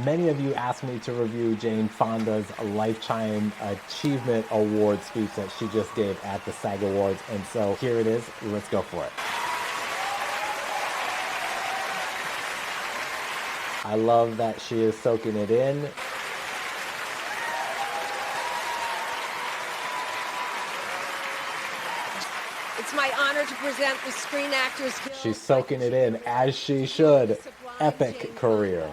Many of you asked me to review Jane Fonda's Lifetime Achievement Award speech that she just gave at the SAG Awards, and so here it is. Let's go for it. I love that she is soaking it in. It's my honor to present the Screen Actors Guild. She's soaking it in, as she should. Epic career.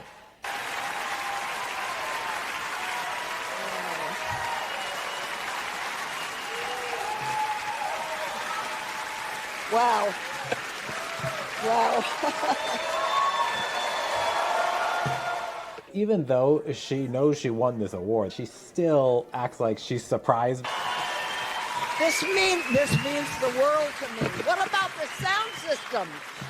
Wow. Wow. Even though she knows she won this award, she still acts like she's surprised. This means the world to me. What about the sound system?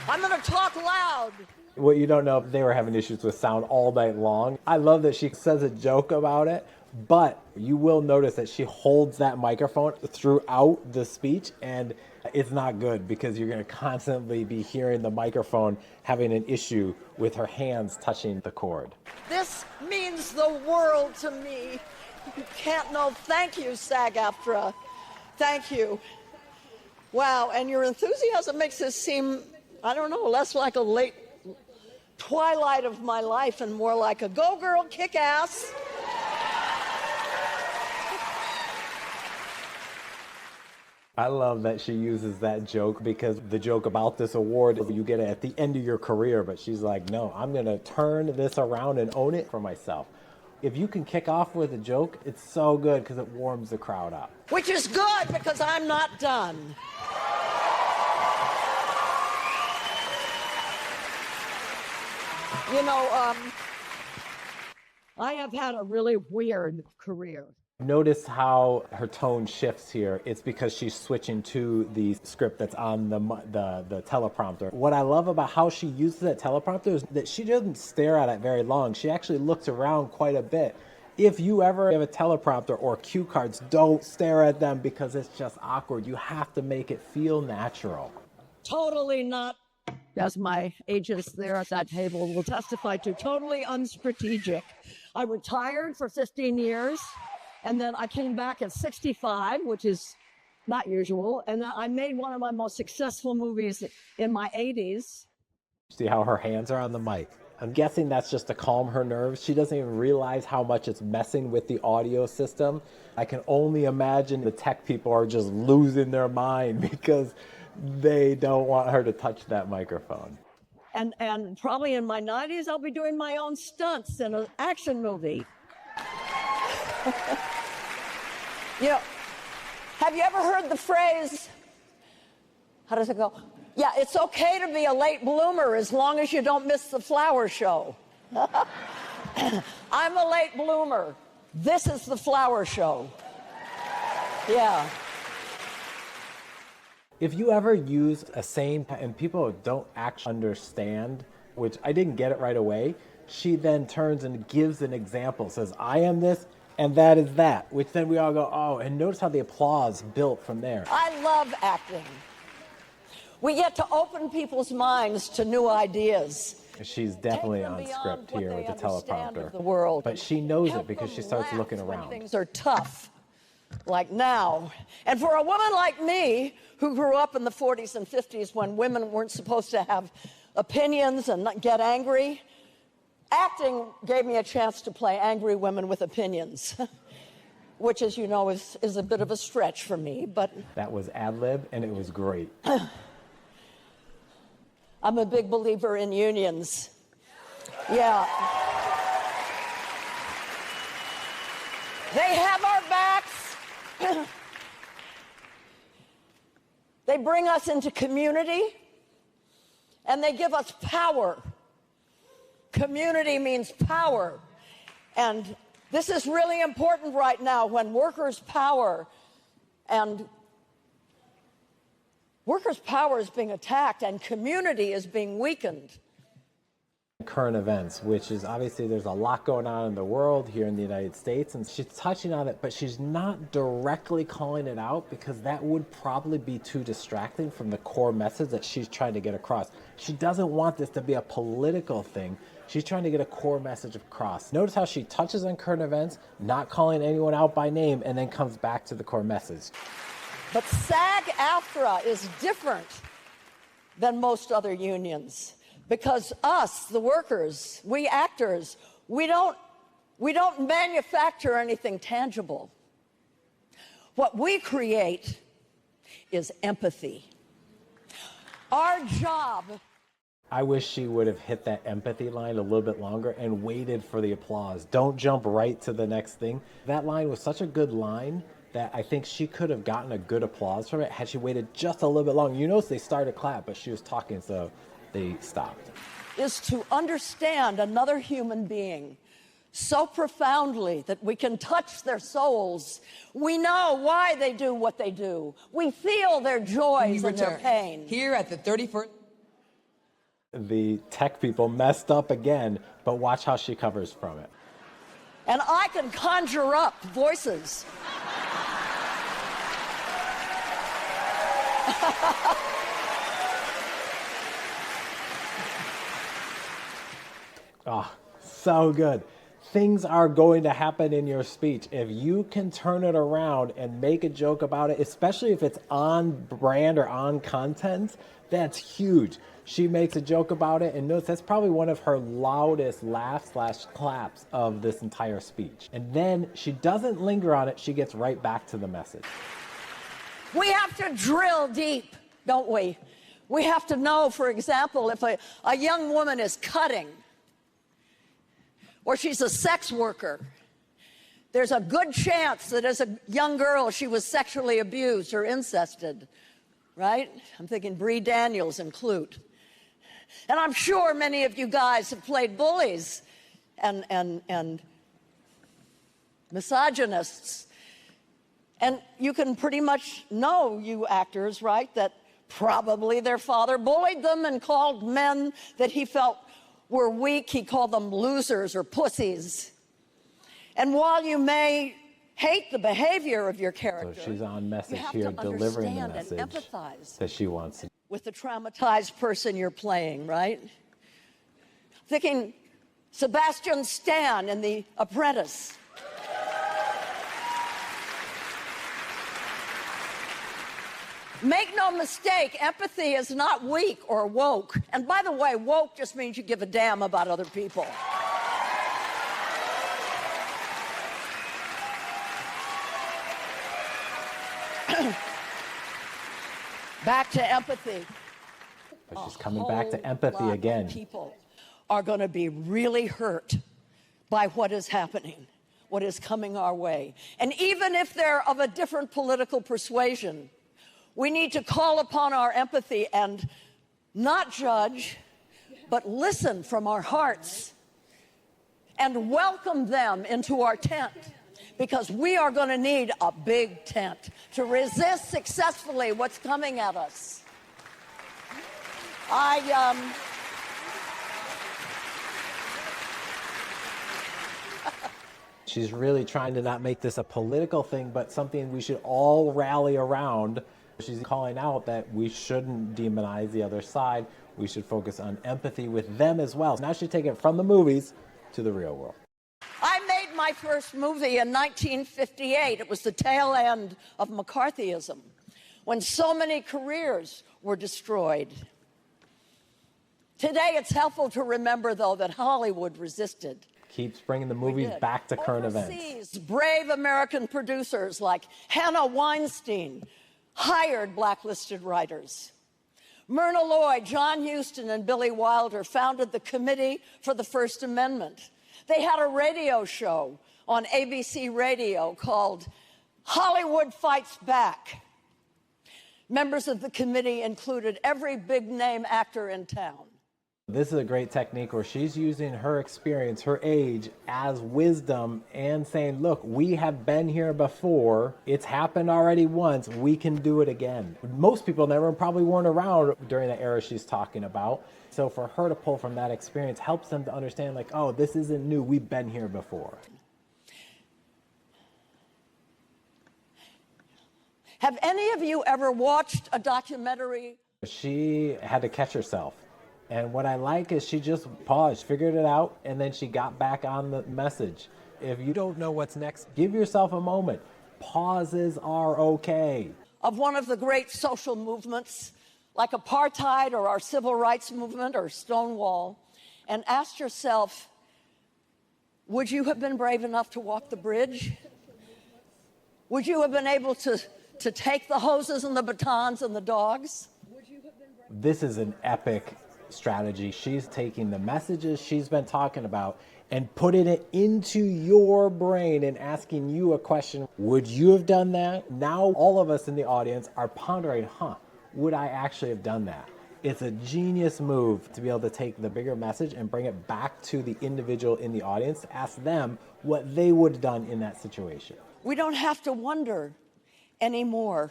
I'm going to talk loud. What you don't know, they were having issues with sound all night long. I love that she says a joke about it, but you will notice that she holds that microphone throughout the speech, and it's not good because you're going to constantly be hearing the microphone having an issue with her hands touching the cord. This means the world to me. You can't know. Thank you, SAG-AFTRA. Thank you. Wow, and your enthusiasm makes this seem, I don't know, less like a late twilight of my life and more like a go girl, kick ass. I love that she uses that joke because the joke about this award, you get it at the end of your career, but she's like, no, I'm going to turn this around and own it for myself. If you can kick off with a joke, it's so good because it warms the crowd up. Which is good because I'm not done. You know, I have had a really weird career. Notice how her tone shifts here. It's because she's switching to the script that's on the teleprompter. What I love about how she uses that teleprompter is that she doesn't stare at it very long. She actually looks around quite a bit. If you ever have a teleprompter or cue cards, don't stare at them because it's just awkward. You have to make it feel natural. Totally not, as my agents there at that table will testify to, totally unstrategic. I retired for 15 years. And then I came back at 65, which is not usual. And I made one of my most successful movies in my 80s. See how her hands are on the mic. I'm guessing that's just to calm her nerves. She doesn't even realize how much it's messing with the audio system. I can only imagine the tech people are just losing their mind because they don't want her to touch that microphone. And probably in my 90s, I'll be doing my own stunts in an action movie. You know, have you ever heard the phrase, how does it go? Yeah, it's okay to be a late bloomer as long as you don't miss the flower show. I'm a late bloomer. This is the flower show. Yeah. If you ever use a saying and people don't actually understand, which I didn't get it right away, she then turns and gives an example, says, I am this, and that is that, which then we all go, oh, and notice how the applause built from there. I love acting. We get to open people's minds to new ideas. She's definitely on script here with the teleprompter. The world. But she knows it because she starts looking when around. Things are tough, like now. And for a woman like me, who grew up in the 40s and 50s when women weren't supposed to have opinions and not get angry, acting gave me a chance to play angry women with opinions, which, as you know, is a bit of a stretch for me, but... That was ad-lib, and it was great. I'm a big believer in unions. Yeah. They have our backs. They bring us into community, and they give us power. Community means power. And this is really important right now when workers' power is being attacked and community is being weakened. Current events, which is obviously there's a lot going on in the world here in the United States, and she's touching on it, but she's not directly calling it out because that would probably be too distracting from the core message that she's trying to get across. She doesn't want this to be a political thing, She's trying to get a core message across. Notice how she touches on current events, not calling anyone out by name, and then comes back to the core message. But SAG-AFTRA is different than most other unions because us, the workers, we actors, we don't manufacture anything tangible. What we create is empathy. Our job... I wish she would have hit that empathy line a little bit longer and waited for the applause. Don't jump right to the next thing. That line was such a good line that I think she could have gotten a good applause from it had she waited just a little bit longer. You notice they started to clap, but she was talking, so they stopped. Is to understand another human being so profoundly that we can touch their souls. We know why they do what they do. We feel their joys and their pain. Here at the 31st... The tech people messed up again, but watch how she covers from it. And I can conjure up voices. Oh, so good. Things are going to happen in your speech. If you can turn it around and make a joke about it, especially if it's on brand or on content, that's huge. She makes a joke about it, and notice that's probably one of her loudest laughs/claps of this entire speech. And then she doesn't linger on it, she gets right back to the message. We have to drill deep, don't we? We have to know, for example, if a young woman is cutting, or she's a sex worker, there's a good chance that as a young girl she was sexually abused or incested, right? I'm thinking Bree Daniels and Clute. And I'm sure many of you guys have played bullies and misogynists. And you can pretty much know, you actors, right, that probably their father bullied them and called men that he felt were weak, he called them losers or pussies. And while you may hate the behavior of your character, so she's on message you have here, to delivering the understand and message empathize that she wants to. with the traumatized person you're playing, right? Thinking Sebastian Stan in The Apprentice. Make no mistake, empathy is not weak or woke. And by the way, woke just means you give a damn about other people. Back to empathy. But she's coming back to empathy again. People are going to be really hurt by what is happening, what is coming our way. And even if they're of a different political persuasion, we need to call upon our empathy and not judge, but listen from our hearts and welcome them into our tent, because we are going to need a big tent to resist successfully what's coming at us. She's really trying to not make this a political thing, but something we should all rally around. She's calling out that we shouldn't demonize the other side. We should focus on empathy with them as well. Now she's taking it from the movies to the real world. I made my first movie in 1958. It was the tail end of McCarthyism, when so many careers were destroyed. Today, it's helpful to remember, though, that Hollywood resisted. Keeps bringing the movies back to current Overseas, events. Brave American producers like Hannah Weinstein hired blacklisted writers. Myrna Loy, John Huston, and Billy Wilder founded the Committee for the First Amendment. They had a radio show on ABC Radio called Hollywood Fights Back. Members of the committee included every big-name actor in town. This is a great technique where she's using her experience, her age, as wisdom and saying, look, we have been here before. It's happened already once. We can do it again. Most people probably weren't around during the era she's talking about. So for her to pull from that experience helps them to understand, like, oh, this isn't new. We've been here before. Have any of you ever watched a documentary? She had to catch herself. And what I like is she just paused, figured it out, and then she got back on the message. If you don't know what's next, give yourself a moment. Pauses are okay. Of one of the great social movements, like apartheid or our civil rights movement or Stonewall, and asked yourself, would you have been brave enough to walk the bridge? Would you have been able to take the hoses and the batons and the dogs? This is an epic strategy. She's taking the messages she's been talking about and putting it into your brain and asking you a question. Would you have done that? Now all of us in the audience are pondering, would I actually have done that? It's a genius move to be able to take the bigger message and bring it back to the individual in the audience to ask them what they would have done in that situation. We don't have to wonder anymore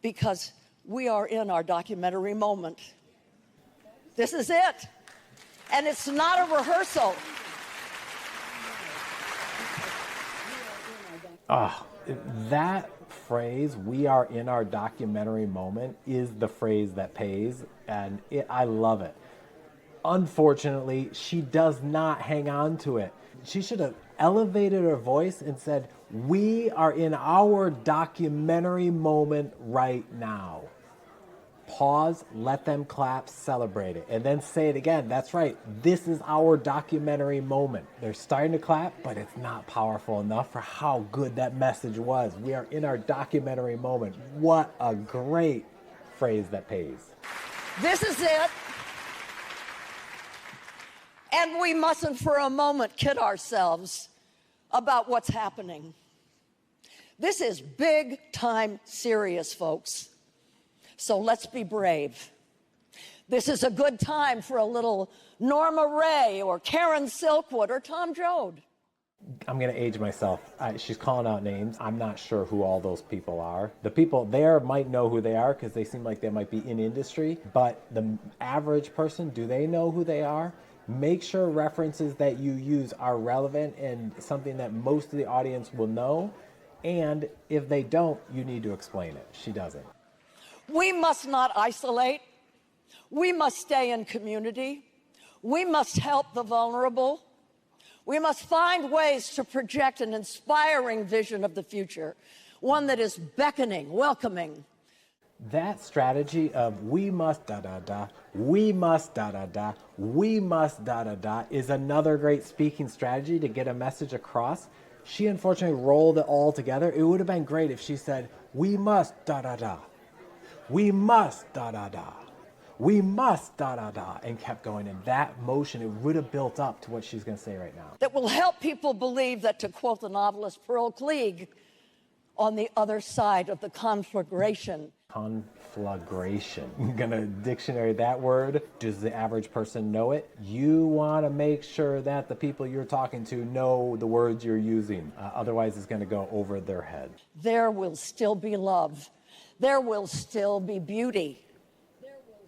because we are in our documentary moment. This is it. And it's not a rehearsal. That phrase, we are in our documentary moment, is the phrase that pays, and I love it. Unfortunately, she does not hang on to it. She should have elevated her voice and said, we are in our documentary moment right now. Pause, let them clap, celebrate it, and then say it again. That's right, this is our documentary moment. They're starting to clap, but it's not powerful enough for how good that message was. We are in our documentary moment. What a great phrase that pays. This is it. And we mustn't for a moment kid ourselves about what's happening. This is big time serious, folks. So let's be brave. This is a good time for a little Norma Ray or Karen Silkwood or Tom Joad. I'm going to age myself. She's calling out names. I'm not sure who all those people are. The people there might know who they are because they seem like they might be in industry, but the average person, do they know who they are? Make sure references that you use are relevant and something that most of the audience will know. And if they don't, you need to explain it. She doesn't. We must not isolate. We must stay in community. We must help the vulnerable. We must find ways to project an inspiring vision of the future, one that is beckoning, welcoming. That strategy of we must da-da-da, we must da-da-da, we must da-da-da is another great speaking strategy to get a message across. She unfortunately rolled it all together. It would have been great if she said, we must da-da-da. We must da-da-da. We must da-da-da, and kept going. In that motion, it would have built up to what she's going to say right now. That will help people believe that, to quote the novelist Pearl Cleage, on the other side of the conflagration. Conflagration. I'm going to dictionary that word. Does the average person know it? You want to make sure that the people you're talking to know the words you're using. Otherwise, it's going to go over their head. There will still be love. There will still be beauty.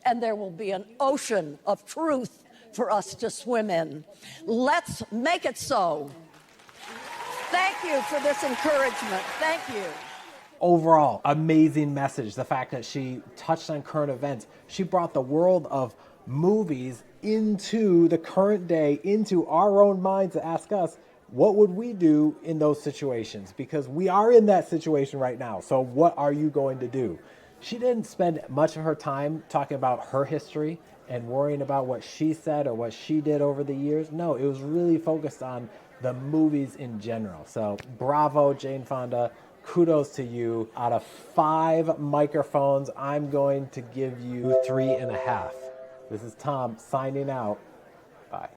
And there will be an ocean of truth for us to swim in. Let's make it so. Thank you for this encouragement. Thank you. Overall, amazing message. The fact that she touched on current events. She brought the world of movies into the current day, into our own minds to ask us, what would we do in those situations? Because we are in that situation right now. So what are you going to do? She didn't spend much of her time talking about her history and worrying about what she said or what she did over the years. No, it was really focused on the movies in general. So bravo, Jane Fonda. Kudos to you. Out of 5 microphones, I'm going to give you 3.5. This is Tom signing out. Bye.